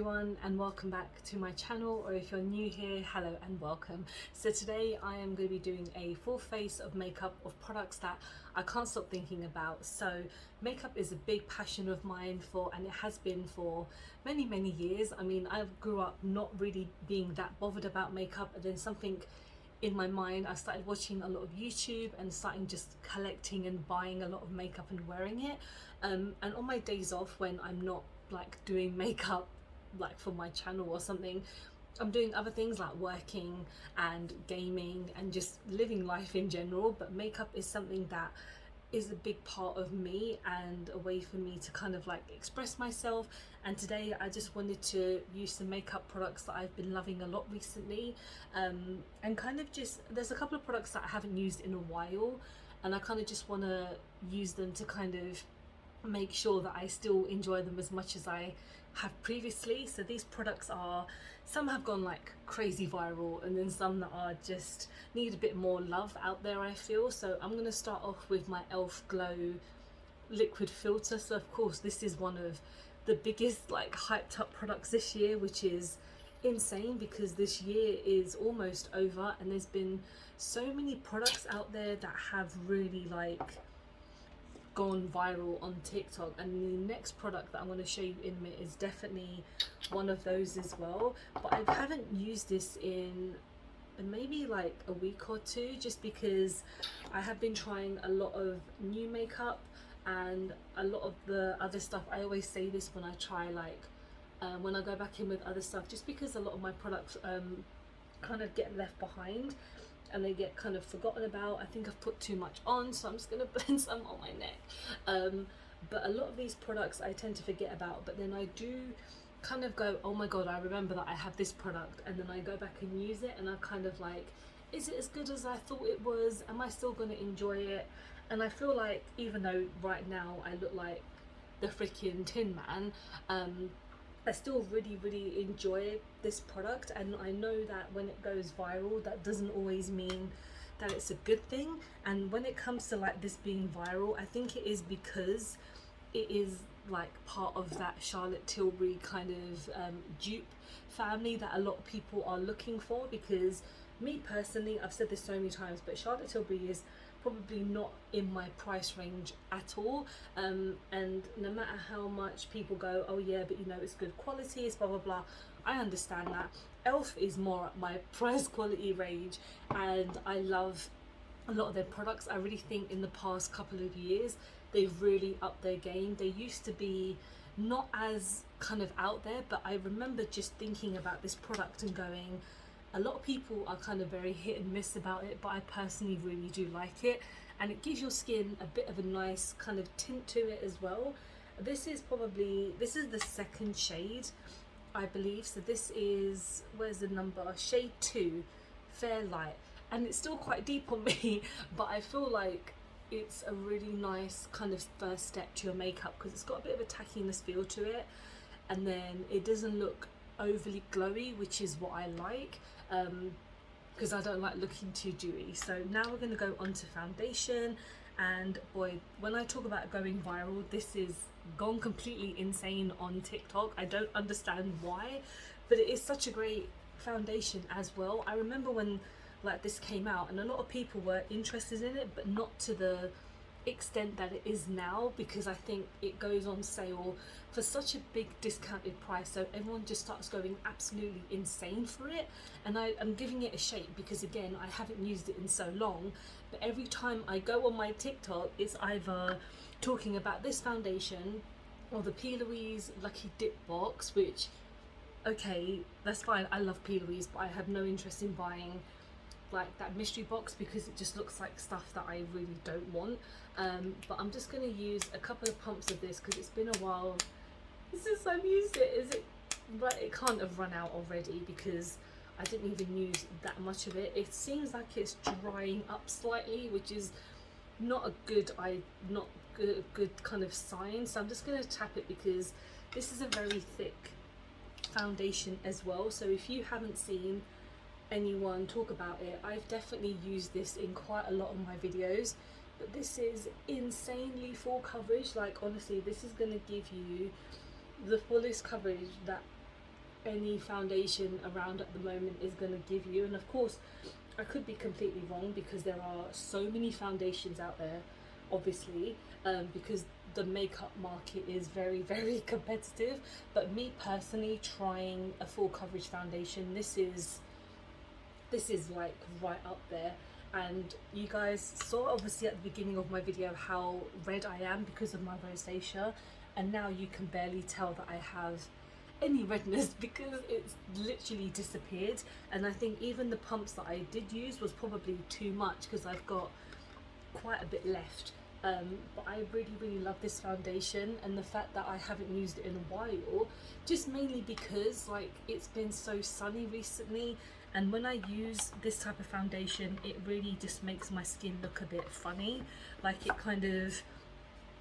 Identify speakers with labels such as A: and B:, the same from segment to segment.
A: everyone, and welcome back to my channel, or if you're new here, hello and welcome. So today I am going to be doing a full face of makeup of products that I can't stop thinking about. So makeup is a big passion of mine and it has been for many years. I mean, I grew up not really being that bothered about makeup, and then something in my mind, I started watching a lot of YouTube and starting just collecting and buying a lot of makeup and wearing it. And on my days off, when I'm not like doing makeup like for my channel or something, I'm doing other things like working and gaming and just living life in general. But makeup is something that is a big part of me and a way for me to kind of like express myself. And today I just wanted to use some makeup products that I've been loving a lot recently, and kind of just, there's a couple of products that I haven't used in a while, and I kind of just want to use them to kind of make sure that I still enjoy them as much as I have previously. So these products are, some have gone like crazy viral, and then some that are just need a bit more love out there, I feel. So I'm going to start off with my Elf Glow liquid filter. So of course this is one of the biggest like hyped up products this year, which is insane because this year is almost over and there's been so many products out there that have really like gone viral on TikTok, and the next product that I'm going to show you in a minute is definitely one of those as well. But I haven't used this in maybe like a week or two, just because I have been trying a lot of new makeup and a lot of the other stuff. I always say this when I try like when I go back in with other stuff, just because a lot of my products kind of get left behind and they get kind of forgotten about. I think I've put too much on, so I'm just gonna blend some on my neck. But a lot of these products I tend to forget about, but then I do kind of go, oh my god, I remember that I have this product, and then I go back and use it and I kind of like, is it as good as I thought it was? Am I still gonna enjoy it? And I feel like even though right now I look like the freaking Tin Man, I still really enjoy this product, and I know that when it goes viral, that doesn't always mean that it's a good thing. And when it comes to like this being viral, I think it is because it is like part of that Charlotte Tilbury kind of dupe family that a lot of people are looking for. Because me personally, I've said this so many times, but Charlotte Tilbury is probably not in my price range at all, and no matter how much people go, oh yeah, but you know, it's good quality, it's blah blah blah, I understand that. Elf is more at my price quality range, and I love a lot of their products. I really think in the past couple of years they've really upped their game. They used to be not as kind of out there, but I remember just thinking about this product and going, a lot of people are kind of very hit and miss about it, but I personally really do like it, and it gives your skin a bit of a nice kind of tint to it as well. This is the second shade, I believe. So this is, where's the number? Shade 2, Fair Light, and it's still quite deep on me, but I feel like it's a really nice kind of first step to your makeup because it's got a bit of a tackiness feel to it, and then it doesn't look overly glowy, which is what I like, because I don't like looking too dewy. So now we're going to go on to foundation, and boy, when I talk about going viral, this is gone completely insane on TikTok. I don't understand why, but it is such a great foundation as well. I remember when like this came out and a lot of people were interested in it, but not to the extent that it is now, because I think it goes on sale for such a big discounted price, so everyone just starts going absolutely insane for it. And I'm giving it a shake because again, I haven't used it in so long, but every time I go on my TikTok, it's either talking about this foundation or the P. Louise Lucky Dip box, which, okay, that's fine, I love P. Louise, but I have no interest in buying like that mystery box because it just looks like stuff that I really don't want. But I'm just going to use a couple of pumps of this because it's been a while since I've used it. Is it right? It can't have run out already because I didn't even use that much of it. It seems like it's drying up slightly, which is not a good good kind of sign. So I'm just going to tap it because this is a very thick foundation as well. So if you haven't seen anyone talk about it, I've definitely used this in quite a lot of my videos, but this is insanely full coverage. Like honestly, this is going to give you the fullest coverage that any foundation around at the moment is going to give you. And of course, I could be completely wrong because there are so many foundations out there, obviously, because the makeup market is very, very competitive. But me personally, trying a full coverage foundation, this is like right up there. And you guys saw obviously at the beginning of my video how red I am because of my rosacea, and now you can barely tell that I have any redness because it's literally disappeared. And I think even the pumps that I did use was probably too much because I've got quite a bit left. But I really love this foundation, and the fact that I haven't used it in a while, just mainly because like it's been so sunny recently, and when I use this type of foundation it really just makes my skin look a bit funny. Like it kind of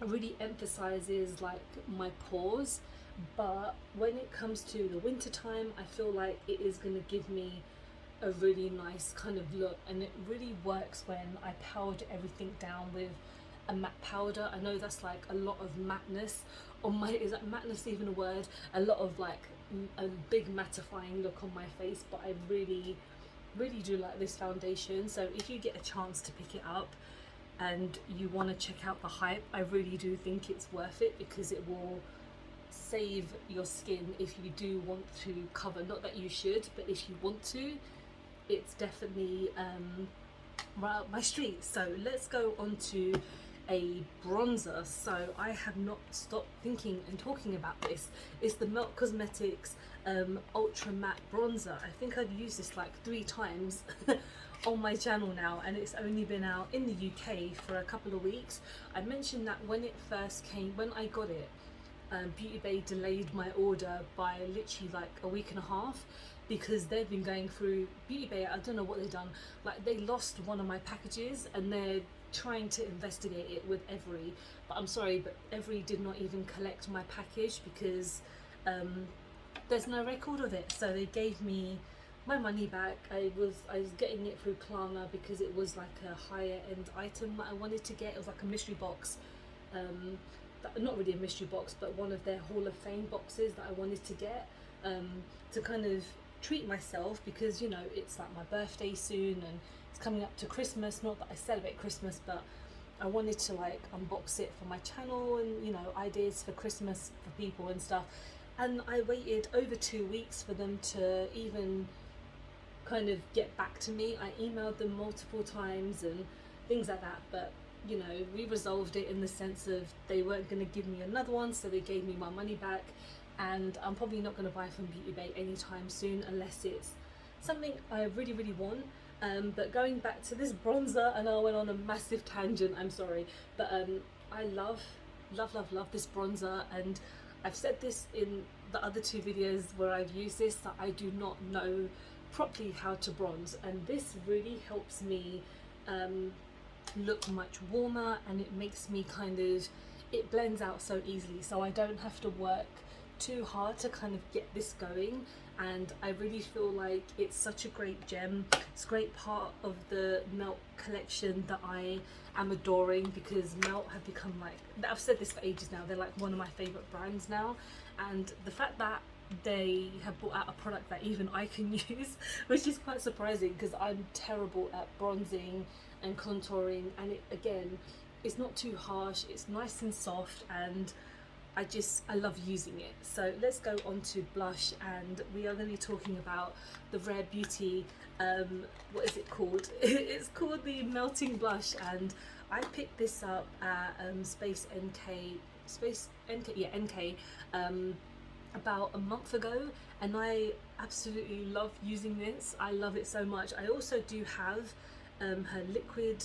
A: really emphasizes like my pores. But when it comes to the winter time, I feel like it is going to give me a really nice kind of look, and it really works when I powder everything down with a matte powder. I know that's like a lot of matteness on my, is that matteness even a word? A lot of like a big mattifying look on my face, but I really do like this foundation. So if you get a chance to pick it up and you want to check out the hype, I really do think it's worth it because it will save your skin if you do want to cover. Not that you should, but if you want to, it's definitely right up my street. So let's go on to a bronzer. So I have not stopped thinking and talking about this. It's the Melt Cosmetics Ultra Matte Bronzer. I think I've used this like 3 times on my channel now, and it's only been out in the UK for a couple of weeks. I mentioned that when it first came, when I got it, Beauty Bay delayed my order by literally like a week and a half because they've been going through, Beauty Bay, I don't know what they've done, like they lost one of my packages and they're trying to investigate it with Every. But I'm sorry, but Every did not even collect my package because there's no record of it. So they gave me my money back. I was getting it through Klarna because it was like a higher end item that I wanted to get. It was like a mystery box, not really a mystery box, but one of their Hall of Fame boxes that I wanted to get to kind of treat myself, because you know it's like my birthday soon and it's coming up to Christmas. Not that I celebrate Christmas, but I wanted to like unbox it for my channel and, you know, ideas for Christmas for people and stuff. And I waited over 2 weeks for them to even kind of get back to me. I emailed them multiple times and things like that, but you know, we resolved it in the sense of they weren't going to give me another one, so they gave me my money back. And I'm probably not going to buy from Beauty Bay anytime soon unless it's something I really want. But going back to this bronzer, and I went on a massive tangent, I'm sorry, but I love this bronzer, and I've said this in the other 2 videos where I've used this, that I do not know properly how to bronze, and this really helps me look much warmer, and it makes me kind of, it blends out so easily, so I don't have to work too hard to kind of get this going. And I really feel like it's such a great gem. It's a great part of the Melt collection that I am adoring, because Melt have become like, I've said this for ages now, they're like one of my favorite brands now. And the fact that they have brought out a product that even I can use, which is quite surprising because I'm terrible at bronzing and contouring, and it, again, it's not too harsh, it's nice and soft, and I love using it. So let's go on to blush, and we are going to be talking about the Rare Beauty, what is it called? It's called the Melting Blush, and I picked this up at NK about a month ago, and I absolutely love using this. I love it so much. I also do have her liquid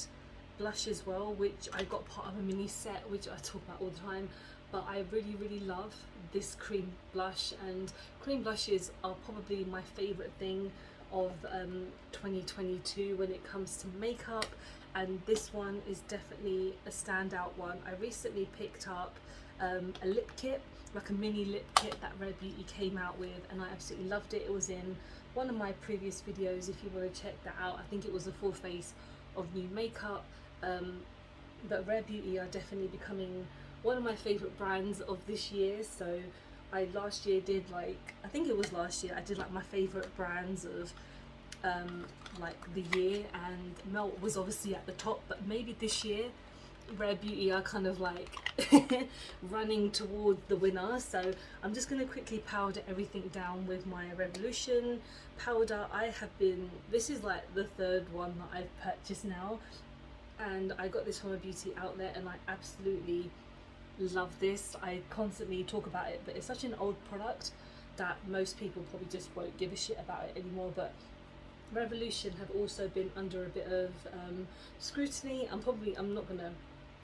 A: blush as well, which I got part of a mini set, which I talk about all the time. But I really love this cream blush, and cream blushes are probably my favorite thing of 2022 when it comes to makeup, and this one is definitely a standout one. I recently picked up a lip kit, like a mini lip kit that Rare Beauty came out with, and I absolutely loved it. It was in one of my previous videos if you want to check that out. I think it was a full face of new makeup, but Rare Beauty are definitely becoming one of my favorite brands of this year. So I last year did like, I think it was last year, I did like my favourite brands of like the year, and Melt was obviously at the top, but maybe this year Rare Beauty are kind of like running toward the winner. So I'm just going to quickly powder everything down with my Revolution powder. This is like the third one that I've purchased now, and I got this from a beauty outlet and I absolutely love this. I constantly talk about it, but it's such an old product that most people probably just won't give a shit about it anymore. But Revolution have also been under a bit of scrutiny. I'm not gonna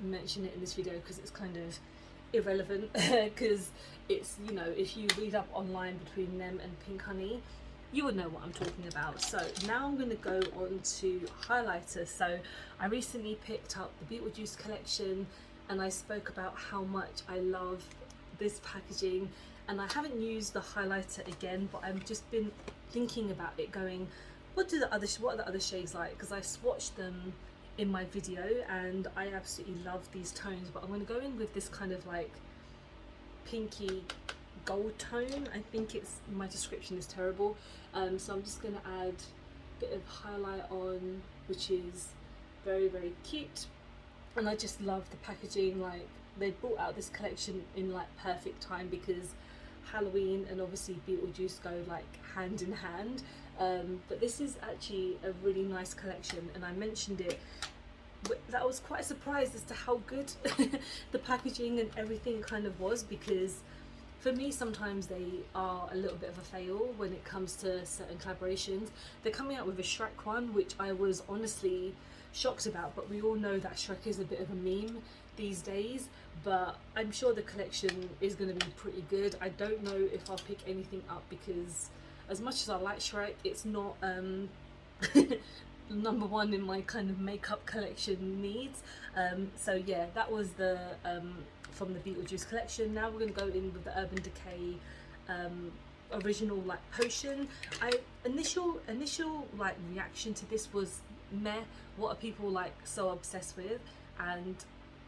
A: mention it in this video because it's kind of irrelevant, because it's, you know, if you read up online between them and Pink Honey, you would know what I'm talking about. So now I'm going to go on to highlighter. So I recently picked up the Beetlejuice collection, and I spoke about how much I love this packaging, and I haven't used the highlighter again, but I've just been thinking about it, going, what are the other shades like? Because I swatched them in my video and I absolutely love these tones, but I'm going to go in with this kind of like pinky gold tone. I think my description is terrible, so I'm just going to add a bit of highlight on, which is very, very cute. And I just love the packaging. Like, they brought out this collection in like perfect time, because Halloween and obviously Beetlejuice go like hand in hand. But this is actually a really nice collection, and I mentioned it, that I was quite surprised as to how good the packaging and everything kind of was, because for me sometimes they are a little bit of a fail when it comes to certain collaborations. They're coming out with a Shrek one, which I was honestly shocked about, but we all know that Shrek is a bit of a meme these days, but I'm sure the collection is going to be pretty good. I don't know if I'll pick anything up, because as much as I like Shrek, it's not number one in my kind of makeup collection needs. So yeah, that was the from the Beetlejuice collection. Now we're going to go in with the Urban Decay original like potion. Initial like reaction to this was meh, what are people like so obsessed with? And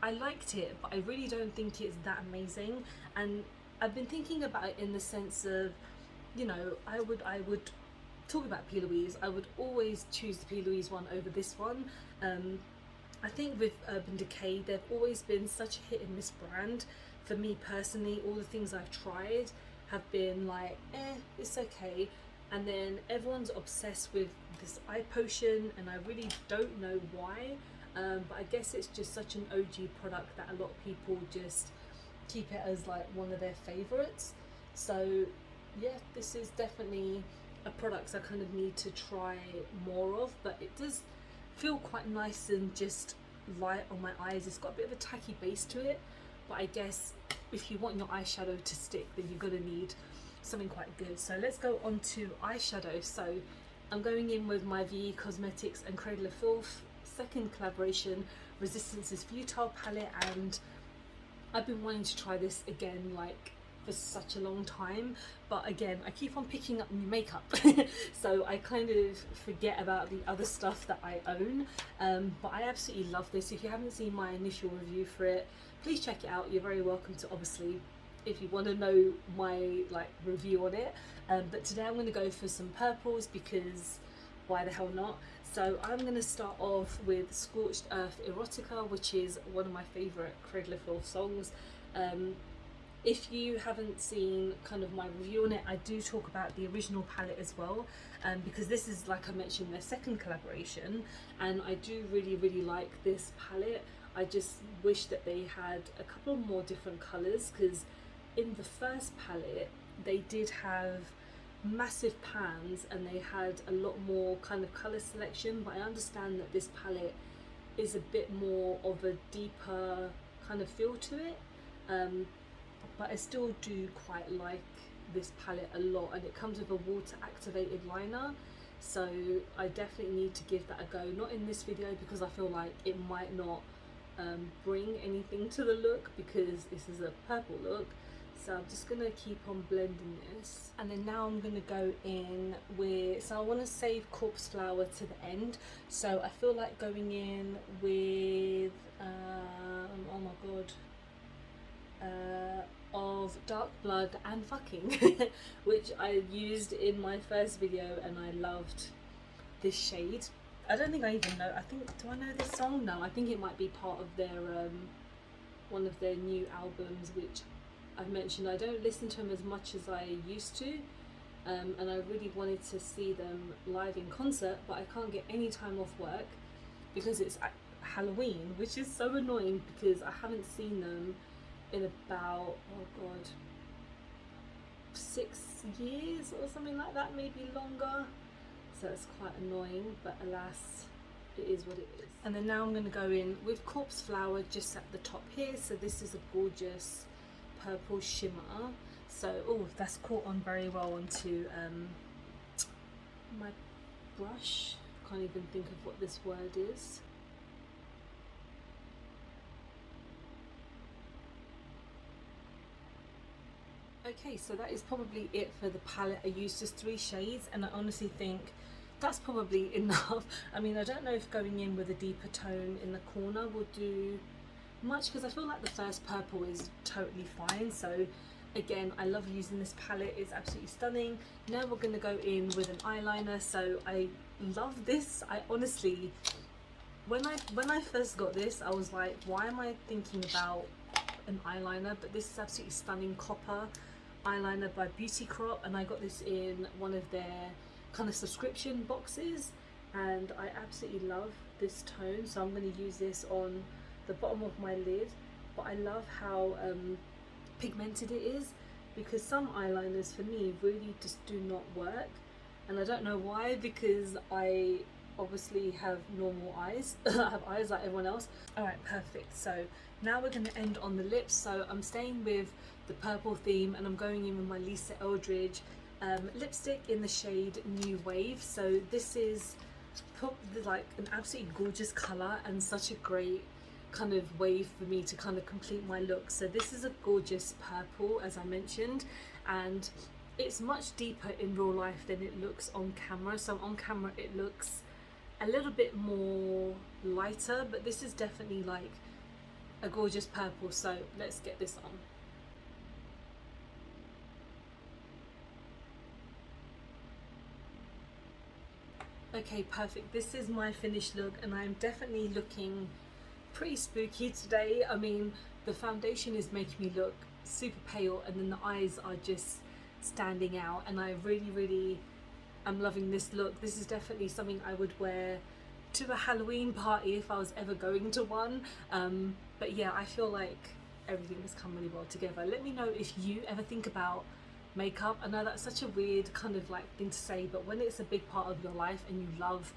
A: I liked it, but I really don't think it's that amazing. And I've been thinking about it in the sense of, you know, I would talk about P. Louise, I would always choose the P. Louise one over this one. I think with Urban Decay, they've always been such a hit and miss brand. For me personally, all the things I've tried have been like, it's okay. And then everyone's obsessed with this eye potion, and I really don't know why. But I guess it's just such an OG product that a lot of people just keep it as like one of their favorites. So yeah, this is definitely a product I kind of need to try more of, but it does feel quite nice and just light on my eyes. It's got a bit of a tacky base to it, but I guess if you want your eyeshadow to stick, then you're gonna need something quite good. So let's go on to eyeshadow. So I'm going in with my VE Cosmetics and Cradle of Filth second collaboration, Resistance is Futile palette, and I've been wanting to try this again like for such a long time, but again I keep on picking up new makeup so I kind of forget about the other stuff that I own, but I absolutely love this. If you haven't seen my initial review for it, please check it out. You're very welcome to, obviously, if you want to know my like review on it, but today I'm going to go for some purples, because why the hell not? So I'm going to start off with Scorched Earth Erotica, which is one of my favourite Cradle of Filth songs. If you haven't seen kind of my review on it, I do talk about the original palette as well, because this is, like I mentioned, their second collaboration, and I do really like this palette. I just wish that they had a couple more different colours, because in the first palette they did have massive pans and they had a lot more kind of colour selection, but I understand that this palette is a bit more of a deeper kind of feel to it, but I still do quite like this palette a lot, and it comes with a water activated liner, so I definitely need to give that a go. Not in this video, because I feel like it might not bring anything to the look, because this is a purple look. So I'm just going to keep on blending this, and then now I'm going to go in with, so I want to save Corpse Flower to the end, so I feel like going in with oh my god, of Dark Blood and Fucking, which I used in my first video, and I loved this shade. I don't think I even know, do I know this song? No, I think it might be part of their one of their new albums, which I've mentioned. I don't listen to them as much as I used to, and I really wanted to see them live in concert, but I can't get any time off work because it's Halloween, which is so annoying because I haven't seen them in about, oh god, 6 years or something like that, maybe longer. So it's quite annoying, but alas, it is what it is. And then now I'm going to go in with Corpse Flower just at the top here. So this is a gorgeous purple shimmer. So, oh, that's caught on very well onto my brush. Can't even think of what this word is. Okay, so that is probably it for the palette. I used just 3 shades, and I honestly think that's probably enough. I mean, I don't know if going in with a deeper tone in the corner will do much, because I feel like the first purple is totally fine. So again, I love using this palette, it's absolutely stunning. Now we're going to go in with an eyeliner. So I love this. I honestly, when I first got this, I was like, why am I thinking about an eyeliner? But this is absolutely stunning copper eyeliner by Beauty Crop, and I got this in one of their kind of subscription boxes, and I absolutely love this tone. So I'm going to use this on the bottom of my lid, but I love how pigmented it is, because some eyeliners for me really just do not work, and I don't know why, because I obviously have normal eyes. I have eyes like everyone else. Alright, perfect. So now we're going to end on the lips. So I'm staying with the purple theme, and I'm going in with my Lisa Eldridge lipstick in the shade New Wave. So this is like an absolutely gorgeous colour and such a great kind of wave for me to kind of complete my look. So this is a gorgeous purple, as I mentioned, and it's much deeper in real life than it looks on camera. So on camera it looks a little bit more lighter, but this is definitely like a gorgeous purple. So let's get this on. Okay, perfect. This is my finished look, and I'm definitely looking pretty spooky today. I mean, the foundation is making me look super pale, and then the eyes are just standing out, and I really am loving this look. This is definitely something I would wear to a Halloween party if I was ever going to one. But yeah, I feel like everything has come really well together. Let me know if you ever think about makeup. I know that's such a weird kind of like thing to say, but when it's a big part of your life and you love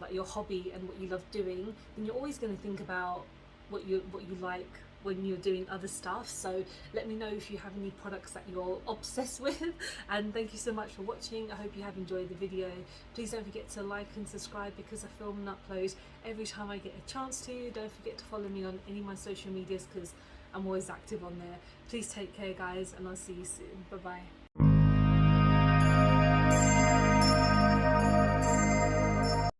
A: like your hobby and what you love doing, then you're always going to think about what you like when you're doing other stuff. So let me know if you have any products that you're obsessed with, and thank you so much for watching. I hope you have enjoyed the video. Please don't forget to like and subscribe, because I film and upload every time I get a chance to. Don't forget to follow me on any of my social medias, because I'm always active on there. Please take care, guys, and I'll see you soon. Bye bye.